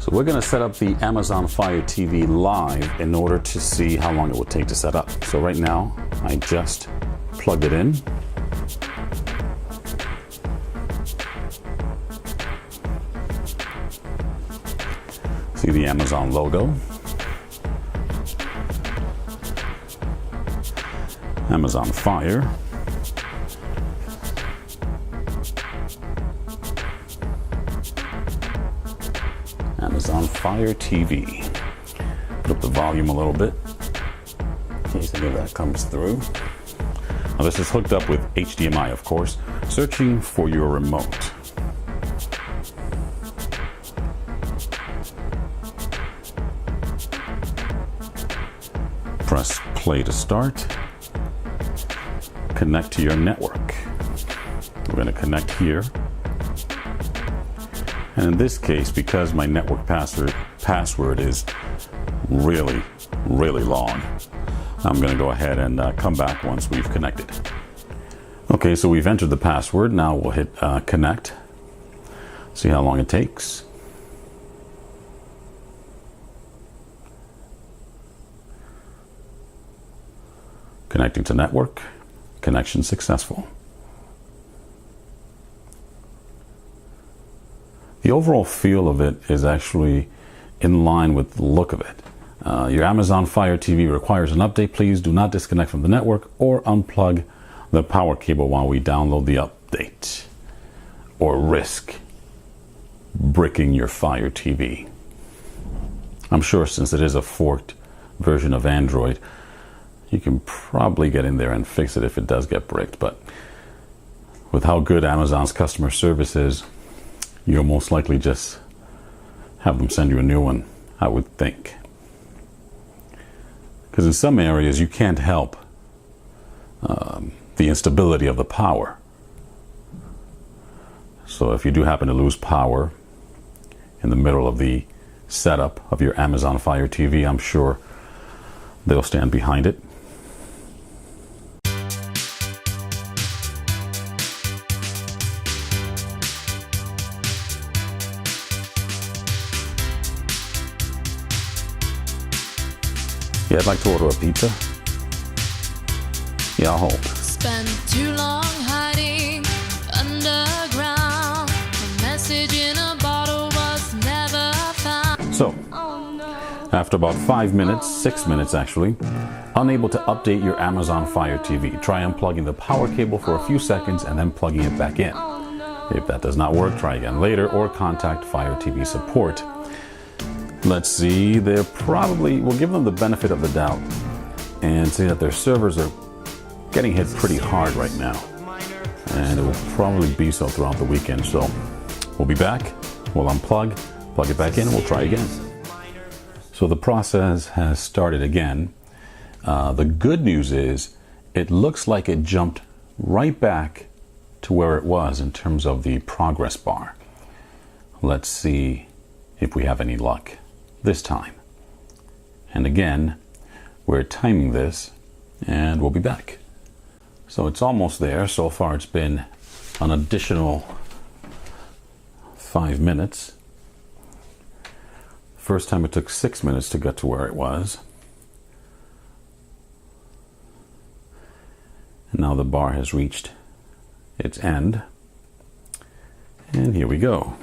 So we're going to set up the Amazon Fire TV live in order to see how long it will take to set up. So right now, I just plugged it in. See the Amazon logo. Amazon Fire. Amazon Fire TV. Put up the volume a little bit in case any of that comes through. Now this is hooked up with HDMI, of course. Searching for your remote. Press play to start. Connect to your network. We're going to connect here. And in this case, because my network password is really long, I'm going to go ahead and come back once we've connected. Okay, so we've entered the password. Now we'll hit connect. See how long it takes. Connecting to network. Connection successful. The overall feel of it is actually in line with the look of it. Your Amazon Fire TV requires an update. Please do not disconnect from the network or unplug the power cable while we download the update, or risk bricking your Fire TV. I'm sure since it is a forked version of Android, you can probably get in there and fix it if it does get bricked. But with how good Amazon's customer service is, you'll most likely just have them send you a new one, I would think. Because in some areas you can't help the instability of the power. So if you do happen to lose power in the middle of the setup of your Amazon Fire TV, I'm sure they'll stand behind it. Yeah, I'd like to order a pizza. Yeah, I'll hold. Spent too long hiding underground. A message in a bottle was never found. So, after about 5 minutes, 6 minutes actually, unable to update your Amazon Fire TV, try unplugging the power cable for a few seconds and then plugging it back in. If that does not work, try again later or contact Fire TV support. Let's see, we'll give them the benefit of the doubt and say that their servers are getting hit pretty hard right now. And it will probably be so throughout the weekend. So we'll be back, we'll unplug, plug it back in, and we'll try again. So the process has started again. The good news is it looks like it jumped right back to where it was in terms of the progress bar. Let's see if we have any luck this time. And again, we're timing this and we'll be back. So it's almost there. So far it's been an additional 5 minutes. First time it took 6 minutes to get to where it was. And now the bar has reached its end. And here we go.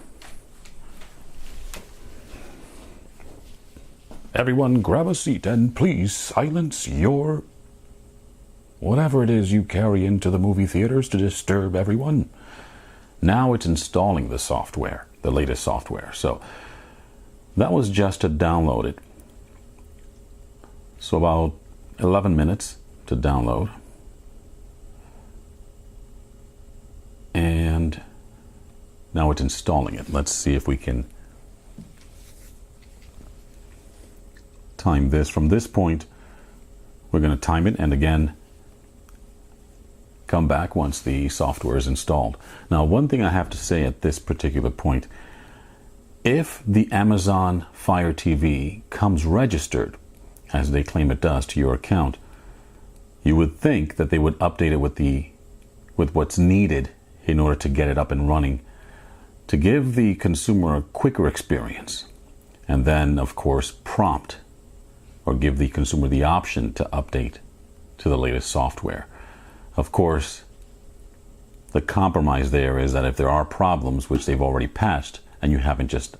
Everyone grab a seat and please silence your whatever it is you carry into the movie theaters to disturb everyone. Now it's installing the software, the latest software. So that was just to download it. So about 11 minutes to download. And now it's installing it. Let's see if we can time this. From this point, we're going to time it and again come back once the software is installed. Now, one thing I have to say at this particular point, if the Amazon Fire TV comes registered, as they claim it does, to your account, you would think that they would update it with what's needed in order to get it up and running, to give the consumer a quicker experience. and then of course prompt or give the consumer the option to update to the latest software. Of course, the compromise there is that if there are problems which they've already patched and you haven't just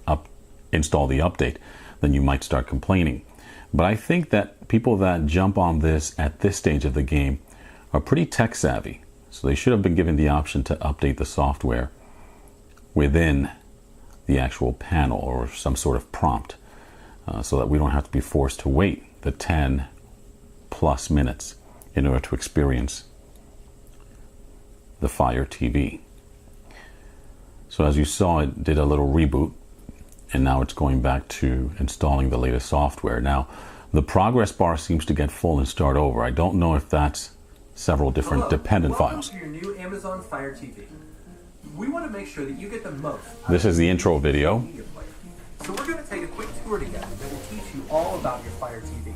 installed the update, then you might start complaining. But I think that people that jump on this at this stage of the game are pretty tech savvy. So they should have been given the option to update the software within the actual panel or some sort of prompt, so that we don't have to be forced to wait the 10 plus minutes in order to experience the Fire TV. So as you saw, it did a little reboot, and now it's going back to installing the latest software. Now, the progress bar seems to get full and start over. I don't know if that's several different dependent files. Welcome to your new Amazon Fire TV. We want to make sure that you get the most. This is the intro video. So we're going to take a quick tour together that will teach you all about your Fire TV.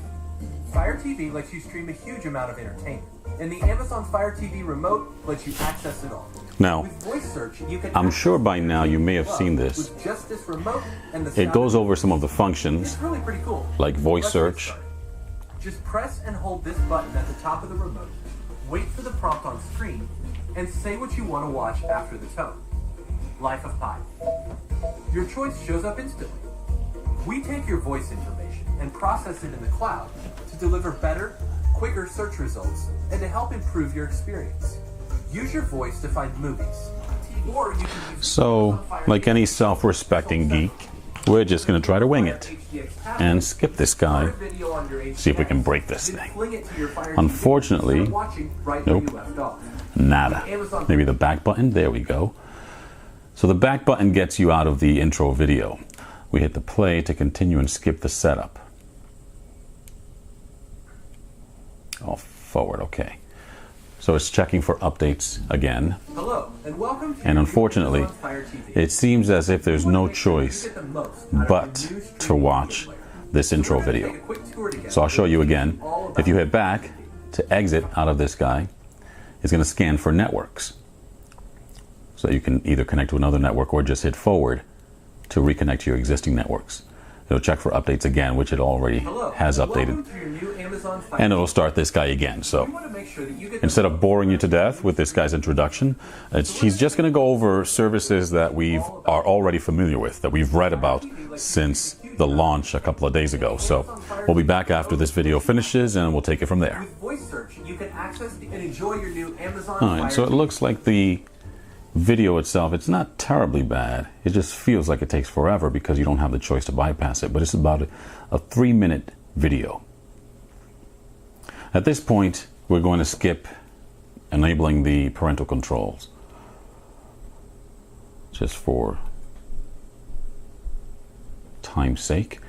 Fire TV lets you stream a huge amount of entertainment, and the Amazon Fire TV remote lets you access it all. Now, With voice search, you can I'm sure by now you may have seen this. With just this remote and the It sound goes of- over some of the functions, It's really pretty cool. like voice Let's get search. started. Just press and hold this button at the top of the remote, wait for the prompt on screen, and say what you want to watch after the tone. Life of Pi. Your choice shows up instantly. We take your voice information and process it in the cloud to deliver better, quicker search results and to help improve your experience. Use your voice to find movies, or you can use So, like any self-respecting geek, we're just going to try to wing it and skip this guy. See if we can break this thing. Unfortunately, nope, nada. Maybe the back button, there we go. So the back button gets you out of the intro video. We hit the play to continue and skip the setup. Oh, forward, okay. So it's checking for updates again. Hello, and welcome to And your unfortunately, Amazon Fire TV. it seems as if there's no You choice get the most out of but your new to streaming watch media player. this intro We're gonna video. take a quick tour together So I'll show you again. all about If you hit back to exit out of this guy, it's going to scan for networks. So you can either connect to another network or just hit forward to reconnect to your existing networks. It'll check for updates again, which it already Hello, has and updated. welcome to your new Amazon Fire And it'll start this guy again. We So want to make sure that you get instead of boring you to death with this guy's introduction, he's just going to go over services that we are already familiar with, that we've read about since the launch a couple of days ago. So we'll be back after this video finishes and we'll take it from there. with voice search, you can access and enjoy your new Amazon All right, Fire so it TV. looks like the video itself, it's not terribly bad. It just feels like it takes forever because you don't have the choice to bypass it. But it's about a 3-minute video. At this point, we're going to skip enabling the parental controls, just for time's sake.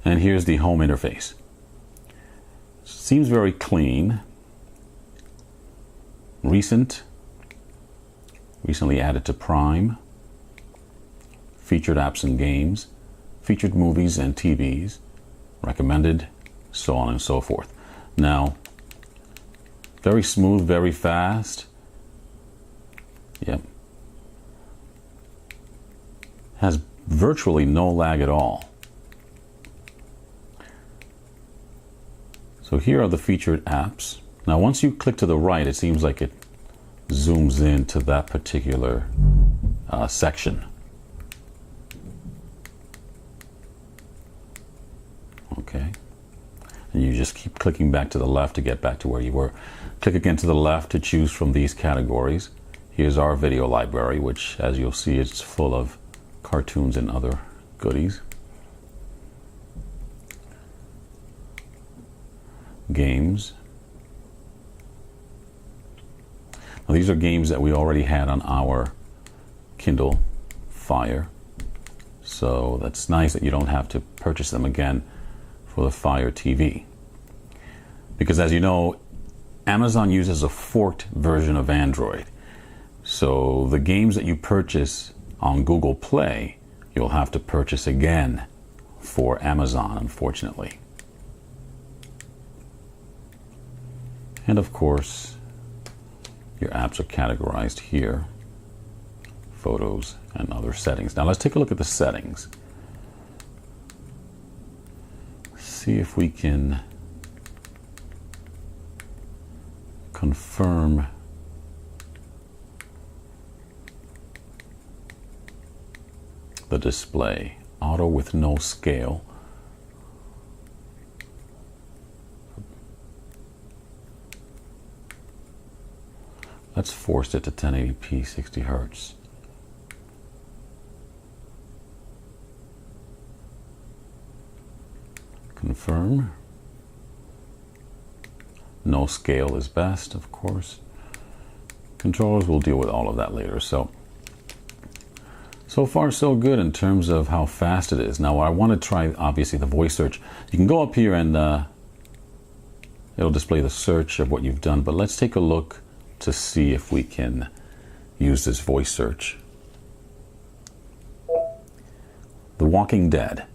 And here's the home interface. Seems very clean. Recently added to Prime. Featured apps and games. Featured movies and TVs. Recommended, so on and so forth. Now, very smooth, very fast. Yep. Has virtually no lag at all. So here are the featured apps. Now once you click to the right, it seems like it zooms into that particular section. Okay. And you just keep clicking back to the left to get back to where you were. Click again to the left to choose from these categories. Here's our video library, which, as you'll see, it's full of cartoons and other goodies. Games. Now, these are games that we already had on our Kindle Fire. So that's nice that you don't have to purchase them again for the Fire TV. Because as you know, Amazon uses a forked version of Android. So the games that you purchase on Google Play, you'll have to purchase again for Amazon, unfortunately. And of course, your apps are categorized here. Photos and other settings. Now let's take a look at the settings. see if we can confirm the display. Auto with no scale. Let's force it to 1080p 60 Hertz. Confirm. No scale is best, of course. Controllers will deal with all of that later. So far so good in terms of how fast it is. Now I want to try, obviously, the voice search. You can go up here and it'll display the search of what you've done, but let's take a look to see if we can use this voice search. The Walking Dead.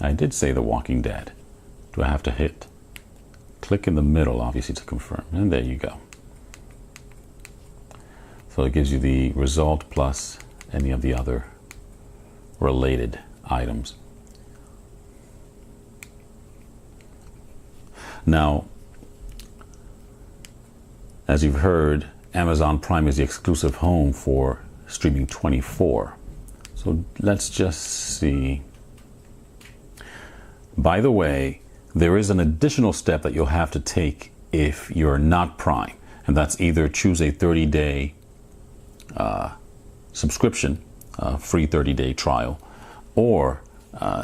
I did say The Walking Dead. Do I have to hit click in the middle, obviously, to confirm? And there you go. So it gives you the result plus any of the other related items. Now, as you've heard, Amazon Prime is the exclusive home for Streaming 24. So let's just see. By the way, there is an additional step that you'll have to take if you're not Prime, and that's either choose a 30-day subscription, free 30-day trial, or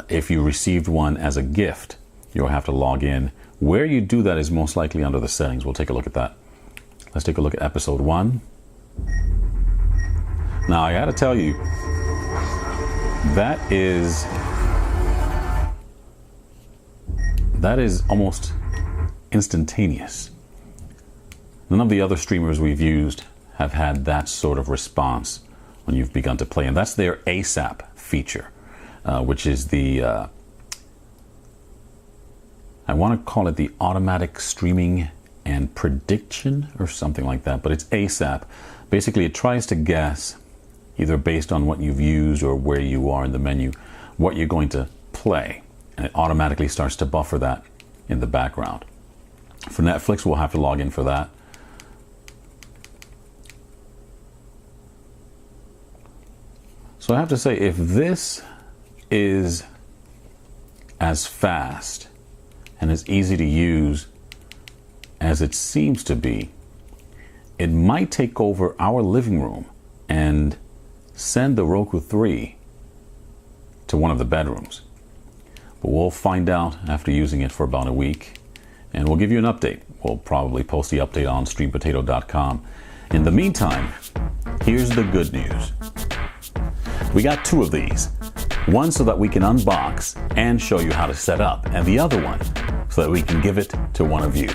if you received one as a gift, you'll have to log in. Where you do that is most likely under the settings. We'll take a look at that. Let's take a look at episode 1. Now, I gotta tell you, that is almost instantaneous. None of the other streamers we've used have had that sort of response when you've begun to play, and that's their ASAP feature, which is the I want to call it the automatic streaming and prediction or something like that, but it's ASAP. Basically, it tries to guess, either based on what you've used or where you are in the menu, what you're going to play, and it automatically starts to buffer that in the background. For Netflix, we'll have to log in for that. So I have to say, if this is as fast and as easy to use as it seems to be, it might take over our living room and send the Roku 3 to one of the bedrooms. But we'll find out after using it for about a week, and we'll give you an update. We'll probably post the update on streampotato.com. In the meantime, here's the good news. We got 2 of these. One so that we can unbox and show you how to set up, and the other one so that we can give it to one of you.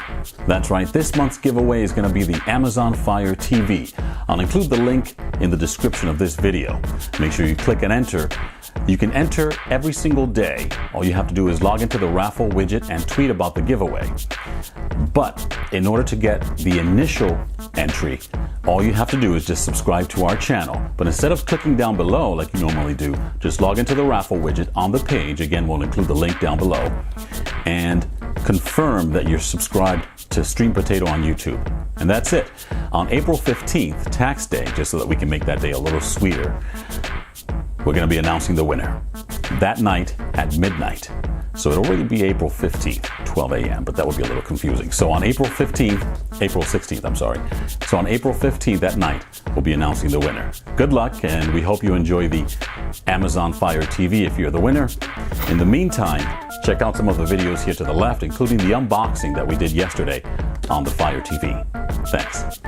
That's right, this month's giveaway is going to be the Amazon Fire TV. I'll include the link in the description of this video. Make sure you click and enter. You can enter every single day. All you have to do is log into the raffle widget and tweet about the giveaway. But in order to get the initial entry, all you have to do is just subscribe to our channel. But instead of clicking down below like you normally do, just log into the raffle widget on the page. Again, we'll include the link down below. And confirm that you're subscribed to Stream Potato on YouTube. And that's it. On April 15th, tax day, just so that we can make that day a little sweeter, we're going to be announcing the winner that night at midnight. So it'll really be April 15th, 12 a.m., but that would be a little confusing. So on April 16th, I'm sorry. So on April 15th at night, we'll be announcing the winner. Good luck, and we hope you enjoy the Amazon Fire TV if you're the winner. In the meantime, check out some of the videos here to the left, including the unboxing that we did yesterday on the Fire TV. Thanks.